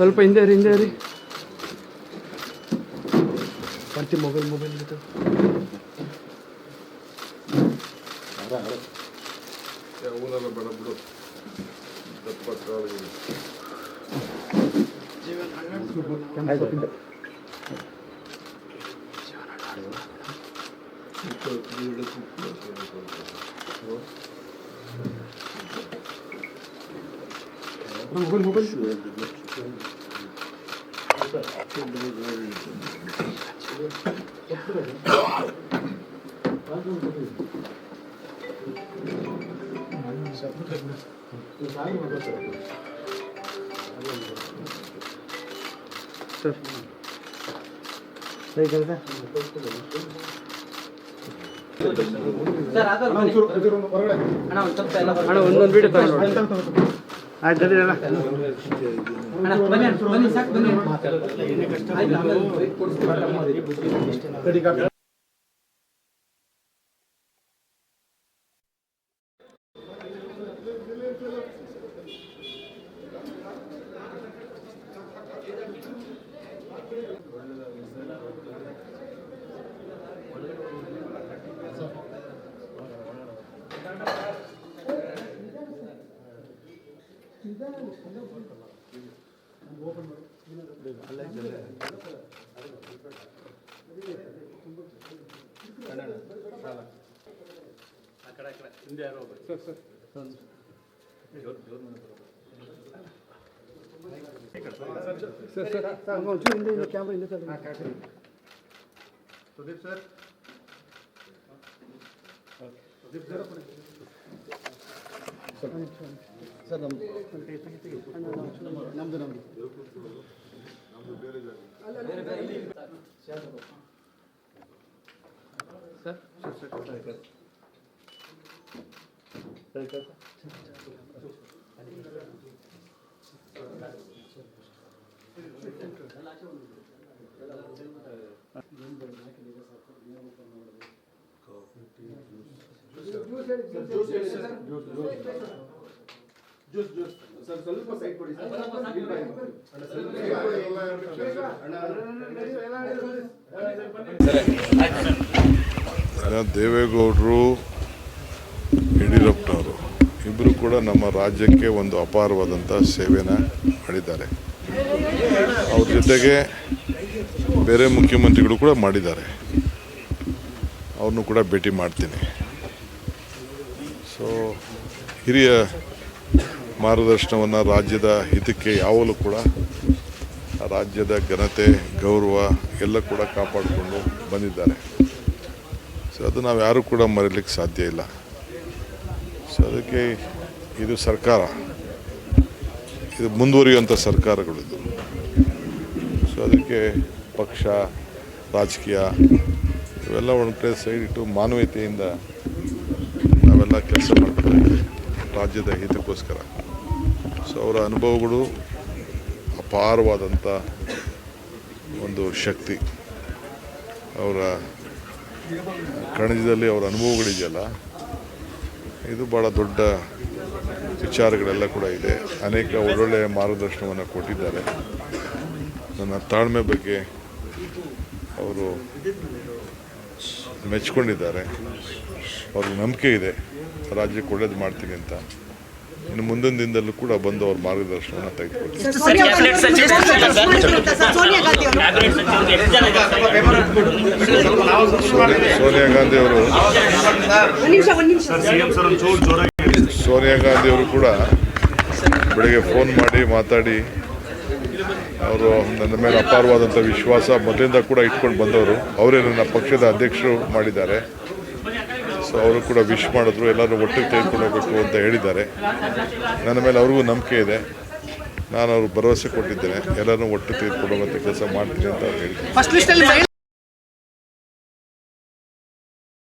ಸ್ವಲ್ಪ ಹಿಂದೆ ರೀ ಬಂತಿ ಮೊಬೈಲ್ ಇದು ಬೇಡ ಬಿಡು ಮೊಬೈಲ್ ಸರ್ ಒಂದೊಂದು ವಿಡಿಯೋ ತಗೊಂಡು ಆಯ್ತು ಕ್ಯಾಮ್ರಾ ಇಲ್ಲ ಸುದೀಪ್ ಸರ್ ಸರ್ ನಮ್ದು ದೇವೇಗೌಡರು ಯಡಿಯೂರಪ್ಪನವರು ಇಬ್ಬರು ಕೂಡ ನಮ್ಮ ರಾಜ್ಯಕ್ಕೆ ಒಂದು ಅಪಾರವಾದಂಥ ಸೇವೆನ ಮಾಡಿದ್ದಾರೆ. ಅವ್ರ ಜೊತೆಗೆ ಬೇರೆ ಮುಖ್ಯಮಂತ್ರಿಗಳು ಕೂಡ ಮಾಡಿದ್ದಾರೆ. ಅವ್ರನ್ನೂ ಕೂಡ ಭೇಟಿ ಮಾಡ್ತೀನಿ. ಸೊ ಹಿರಿಯ ಮಾರ್ಗದರ್ಶನವನ್ನು ರಾಜ್ಯದ ಹಿತಕ್ಕೆ ಯಾವಾಗಲೂ ಕೂಡ ರಾಜ್ಯದ ಘನತೆ ಗೌರವ ಎಲ್ಲ ಕೂಡ ಕಾಪಾಡಿಕೊಂಡು ಬಂದಿದ್ದಾರೆ. ಸೊ ಅದು ನಾವು ಯಾರೂ ಕೂಡ ಮರೀಲಿಕ್ಕೆ ಸಾಧ್ಯ ಇಲ್ಲ. ಸೊ ಅದಕ್ಕೆ ಇದು ಸರ್ಕಾರ, ಇದು ಮುಂದುವರಿಯುವಂಥ ಸರ್ಕಾರಗಳಿದು. ಸೊ ಅದಕ್ಕೆ ಪಕ್ಷ ರಾಜಕೀಯ ಇವೆಲ್ಲ ಒಂದು ಕಡೆ ಸೈಡ್ ಇಟ್ಟು ಮಾನವೀಯತೆಯಿಂದ ನಾವೆಲ್ಲ ಕೆಲಸ ಮಾಡ್ತಾ ಇದ್ದೀವಿ ರಾಜ್ಯದ ಹಿತಕ್ಕೋಸ್ಕರ. ಸೊ ಅವರ ಅನುಭವಗಳು ಅಪಾರವಾದಂಥ ಒಂದು ಶಕ್ತಿ. ಅವರ ಕಣಜದಲ್ಲಿ ಅವರ ಅನುಭವಗಳಿದೆಯಲ್ಲ, ಇದು ಭಾಳ ದೊಡ್ಡ ವಿಚಾರಗಳೆಲ್ಲ ಕೂಡ ಇದೆ. ಅನೇಕ ಒಳ್ಳೊಳ್ಳೆಯ ಮಾರ್ಗದರ್ಶನವನ್ನು ಕೊಟ್ಟಿದ್ದಾರೆ. ನನ್ನ ತಾಳ್ಮೆ ಬಗ್ಗೆ ಅವರು ಮೆಚ್ಕೊಂಡಿದ್ದಾರೆ. ಅವ್ರಿಗೆ ನಂಬಿಕೆ ಇದೆ ರಾಜ್ಯಕ್ಕೆ ಒಳ್ಳೇದು ಮಾಡ್ತೀನಿ ಅಂತ. ಇನ್ನು ಮುಂದಿನ ದಿನದಲ್ಲೂ ಕೂಡ ಬಂದು ಅವ್ರ ಮಾರ್ಗದರ್ಶನವನ್ನು ತೆಗೆದುಕೊಳ್ತೀನಿ. ಸೋನಿಯಾ ಗಾಂಧಿಯವರು ಕೂಡ ಬೆಳಗ್ಗೆ ಫೋನ್ ಮಾಡಿ ಮಾತಾಡಿ ಅವರು ನನ್ನ ಮೇಲೆ ಅಪಾರವಾದಂಥ ವಿಶ್ವಾಸ ಮೊದಲಿಂದ ಕೂಡ ಇಟ್ಕೊಂಡು ಬಂದವರು. ಅವರೇ ನನ್ನ ಪಕ್ಷದ ಅಧ್ಯಕ್ಷರು ಮಾಡಿದ್ದಾರೆ. ಸೊ ಅವರು ಕೂಡ ವಿಶ್ ಮಾಡಿದ್ರು, ಎಲ್ಲರೂ ಒಟ್ಟಿಗೆ ತೆಗೆದುಕೊಂಡು ಹೋಗಬೇಕು ಅಂತ ಹೇಳಿದ್ದಾರೆ. ನನ್ನ ಮೇಲೆ ಅವ್ರಿಗೂ ನಂಬಿಕೆ ಇದೆ. ನಾನು ಅವ್ರಿಗೆ ಭರವಸೆ ಕೊಟ್ಟಿದ್ದೇನೆ, ಎಲ್ಲರೂ ಒಟ್ಟು ತೆಗೆದುಕೊಂಡು ಹೋಗುವಂಥ ಕೆಲಸ ಮಾಡ್ತೀನಿ ಅಂತ ಅವ್ರು ಹೇಳಿದ್ದಾರೆ.